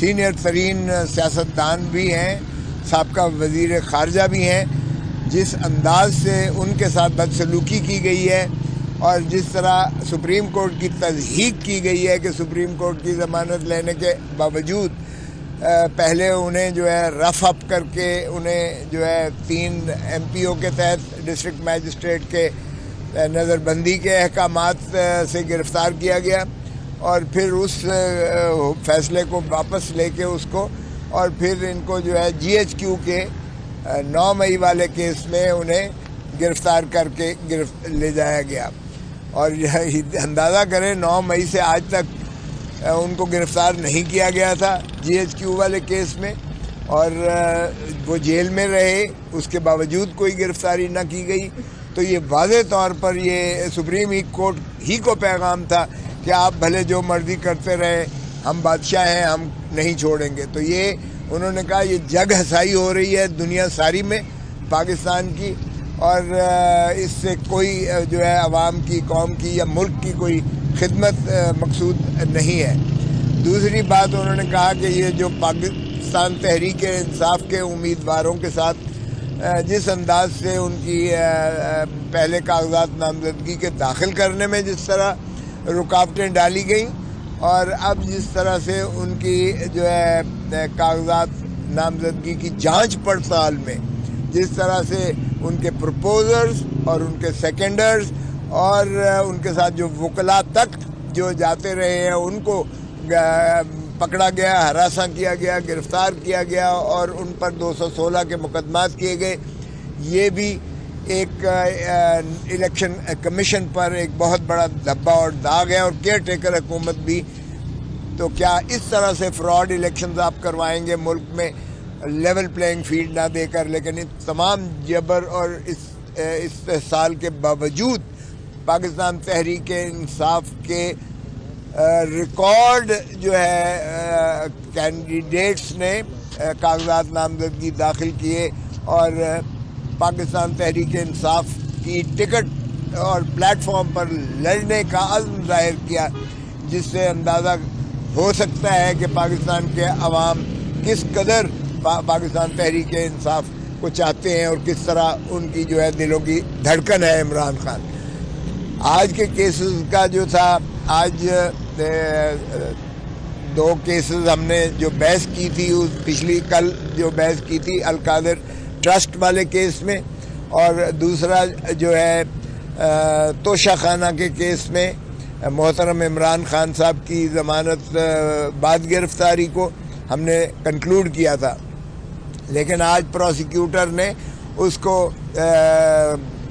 Senior ترین سیاستدان بھی ہیں، سابقہ وزیر خارجہ بھی ہیں، جس انداز سے ان کے ساتھ بدسلوکی کی گئی ہے اور جس طرح سپریم کورٹ کی تضحیک کی گئی ہے کہ سپریم کورٹ کی ضمانت لینے کے باوجود پہلے انہیں جو ہے رف اپ کر کے انہیں جو ہے 3 MPO کے تحت ڈسٹرکٹ میجسٹریٹ کے نظر بندی کے احکامات سے گرفتار کیا گیا، اور پھر اس فیصلے کو واپس لے کے اس کو، اور پھر ان کو جو ہے GHQ کے 9 مئی والے کیس میں انہیں گرفتار کر کے لے جایا گیا، اور اندازہ کریں 9 مئی سے آج تک ان کو گرفتار نہیں کیا گیا تھا GHQ والے کیس میں، اور وہ جیل میں رہے، اس کے باوجود کوئی گرفتاری نہ کی گئی۔ تو یہ واضح طور پر یہ سپریم کورٹ ہی کو پیغام تھا کہ آپ بھلے جو مرضی کرتے رہے، ہم بادشاہ ہیں، ہم نہیں چھوڑیں گے۔ تو یہ انہوں نے کہا یہ جگ ہسائی ہو رہی ہے دنیا ساری میں پاکستان کی، اور اس سے کوئی جو ہے عوام کی، قوم کی یا ملک کی کوئی خدمت مقصود نہیں ہے۔ دوسری بات انہوں نے کہا کہ یہ جو پاکستان تحریک انصاف کے امیدواروں کے ساتھ جس انداز سے ان کی پہلے کاغذات نامزدگی کے داخل کرنے میں جس طرح رکاوٹیں ڈالی گئیں، اور اب جس طرح سے ان کی جو ہے کاغذات نامزدگی کی جانچ پڑتال میں جس طرح سے ان کے پروپوزرز اور ان کے سیکنڈرز اور ان کے ساتھ جو وکلاء تک جو جاتے رہے ہیں ان کو پکڑا گیا، ہراساں کیا گیا، گرفتار کیا گیا، اور ان پر 216 کے مقدمات کیے گئے، یہ بھی ایک الیکشن کمیشن پر ایک بہت بڑا دھبا اور داغ ہے، اور کیئر ٹیکر حکومت بھی۔ تو کیا اس طرح سے فراڈ الیکشنز آپ کروائیں گے ملک میں لیول پلینگ فیلڈ نہ دے کر؟ لیکن ان تمام جبر اور استحصال کے باوجود پاکستان تحریک انصاف کے ریکارڈ جو ہے کینڈیڈیٹس نے کاغذات نامزدگی داخل کیے اور پاکستان تحریک انصاف کی ٹکٹ اور پلیٹ فارم پر لڑنے کا عزم ظاہر کیا، جس سے اندازہ ہو سکتا ہے کہ پاکستان کے عوام کس قدر پاکستان تحریک انصاف کو چاہتے ہیں اور کس طرح ان کی جو ہے دلوں کی دھڑکن ہے عمران خان۔ آج کے کیسز کا جو تھا، آج 2 کیسز ہم نے جو بحث کی تھی، کل جو بحث کی تھی القادر ٹرسٹ والے کیس میں، اور دوسرا جو ہے توشہ خانہ کے کیس میں محترم عمران خان صاحب کی ضمانت بعد گرفتاری کو ہم نے کنکلوڈ کیا تھا، لیکن آج پروسیکیوٹر نے اس کو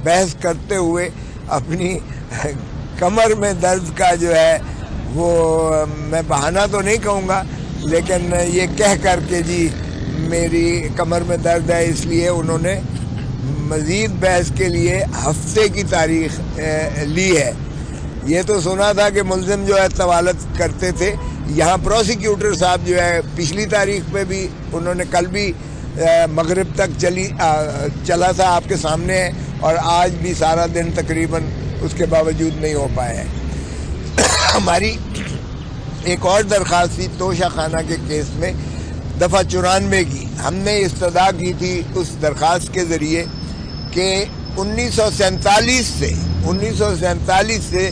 بحث کرتے ہوئے اپنی کمر میں درد کا جو ہے وہ، میں بہانہ تو نہیں کہوں گا، لیکن یہ کہہ کر کہ جی میری کمر میں درد ہے، اس لیے انہوں نے مزید بحث کے لیے ہفتے کی تاریخ لی ہے۔ یہ تو سنا تھا کہ ملزم جو ہے طوالت کرتے تھے، یہاں پروسیکیوٹر صاحب جو ہے پچھلی تاریخ پہ بھی انہوں نے کل بھی مغرب تک چلا تھا، آپ کے سامنے ہے، اور آج بھی سارا دن تقریباً اس کے باوجود نہیں ہو پائے ہیں۔ ہماری ایک اور درخواست تھی توشہ خانہ کے کیس میں دفعہ 94 کی، ہم نے استدعا کی تھی اس درخواست کے ذریعے کہ 1947 سے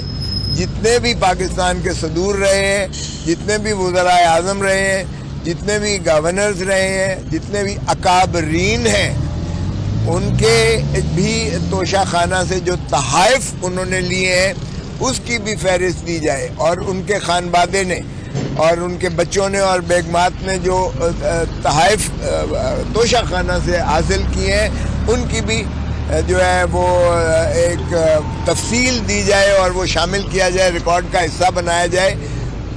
جتنے بھی پاکستان کے صدور رہے ہیں، جتنے بھی وزرائے اعظم رہے ہیں، جتنے بھی گورنرز رہے ہیں، جتنے بھی اکابرین ہیں، ان کے بھی توشہ خانہ سے جو تحائف انہوں نے لیے ہیں اس کی بھی فہرست دی جائے، اور ان کے خانوادے نے اور ان کے بچوں نے اور بیگمات نے جو تحائف توشہ خانہ سے حاصل کیے ہیں ان کی بھی جو ہے وہ ایک تفصیل دی جائے اور وہ شامل کیا جائے، ریکارڈ کا حصہ بنایا جائے،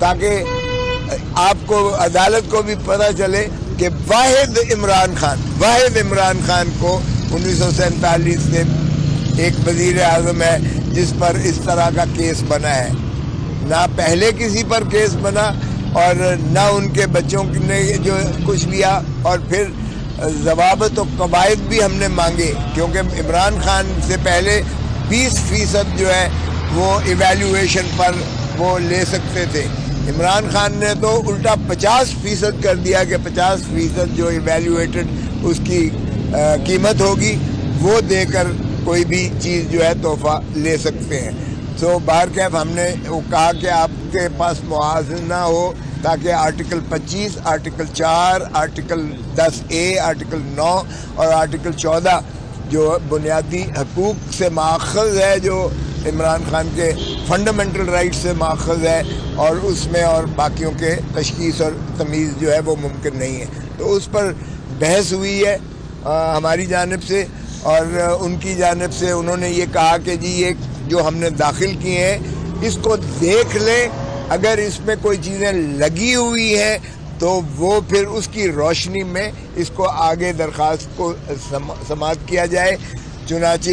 تاکہ آپ کو، عدالت کو بھی پتہ چلے کہ واحد عمران خان کو 1947 سے ایک وزیر اعظم ہے جس پر اس طرح کا کیس بنا ہے، نہ پہلے کسی پر کیس بنا اور نہ ان کے بچوں نے جو کچھ لیا، اور پھر ضوابط و قواعد بھی ہم نے مانگے، کیونکہ عمران خان سے پہلے 20% جو ہے وہ ایویلیویشن پر وہ لے سکتے تھے، عمران خان نے تو الٹا 50% کر دیا کہ 50% جو ایویلیویٹڈ اس کی قیمت ہوگی وہ دے کر کوئی بھی چیز جو ہے تحفہ لے سکتے ہیں. تو بہرکیف ہم نے وہ کہا کہ آپ کے پاس موازنہ ہو تاکہ article 25, article 4, article 10A, article 9 اور آرٹیکل 14 جو بنیادی حقوق سے ماخذ ہے, جو عمران خان کے فنڈامنٹل رائٹ سے ماخذ ہے, اور اس میں اور باقیوں کے تشخیص اور تمیز جو ہے وہ ممکن نہیں ہے. تو اس پر بحث ہوئی ہے ہماری جانب سے, اور ان کی جانب سے انہوں نے یہ کہا کہ جی یہ جو ہم نے داخل کیے ہیں اس کو دیکھ لیں, اگر اس میں کوئی چیزیں لگی ہوئی ہیں تو وہ پھر اس کی روشنی میں اس کو آگے درخواست کو سماعت کیا جائے. چنانچہ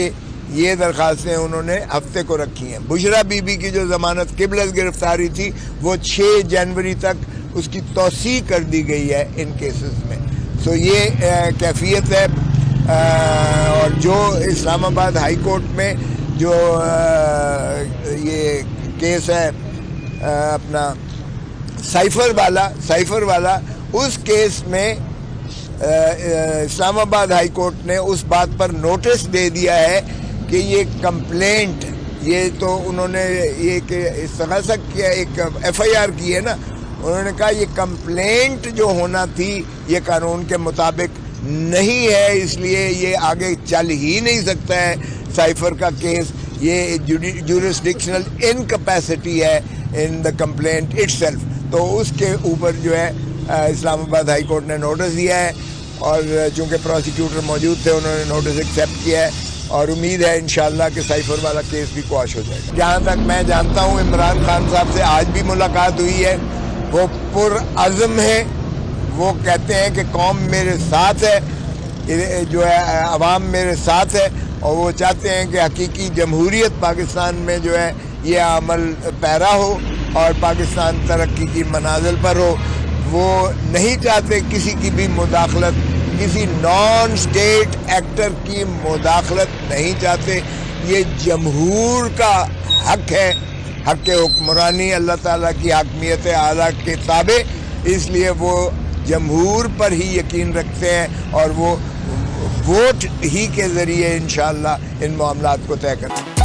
یہ درخواستیں انہوں نے ہفتے کو رکھی ہیں. بشرا بی بی کی جو ضمانت قبل از گرفتاری تھی وہ 6 جنوری تک اس کی توسیع کر دی گئی ہے ان کیسز میں. سو یہ کیفیت ہے. اور جو اسلام آباد ہائی کورٹ میں جو یہ کیس ہے اپنا سائفر والا اس کیس میں اسلام آباد ہائی کورٹ نے اس بات پر نوٹس دے دیا ہے کہ یہ کمپلینٹ, یہ تو انہوں نے یہ کہ استغاثہ کیا, ایک FIR کی ہے نا, انہوں نے کہا یہ کمپلینٹ جو ہونا تھی یہ قانون کے مطابق نہیں ہے, اس لیے یہ آگے چل ہی نہیں سکتا ہے سائفر کا کیس. یہ جورسڈکشنل انکیپیسٹی ہے ان دا کمپلینٹ اٹ سیلف. تو اس کے اوپر جو ہے اسلام آباد ہائی کورٹ نے نوٹس دیا ہے, اور چونکہ پروسیکیوٹر موجود تھے انہوں نے نوٹس ایکسیپٹ کیا ہے, اور امید ہے انشاءاللہ کہ سائفر والا کیس بھی قواش ہو جائے گا. جہاں تک میں جانتا ہوں عمران خان صاحب سے آج بھی ملاقات ہوئی ہے. وہ پرعزم ہیں, وہ کہتے ہیں کہ قوم میرے ساتھ ہے, جو ہے عوام میرے ساتھ ہے, اور وہ چاہتے ہیں کہ حقیقی جمہوریت پاکستان میں جو ہے یہ عمل پیرا ہو اور پاکستان ترقی کی منازل پر ہو. وہ نہیں چاہتے کسی کی بھی مداخلت, کسی نان اسٹیٹ ایکٹر کی مداخلت نہیں چاہتے. یہ جمہور کا حق ہے, حق حکمرانی اللہ تعالیٰ کی حاکمیت اعلیٰ کے تابع, اس لیے وہ جمہور پر ہی یقین رکھتے ہیں اور وہ ووٹ ہی کے ذریعے انشاءاللہ ان معاملات کو طے کرتے ہیں.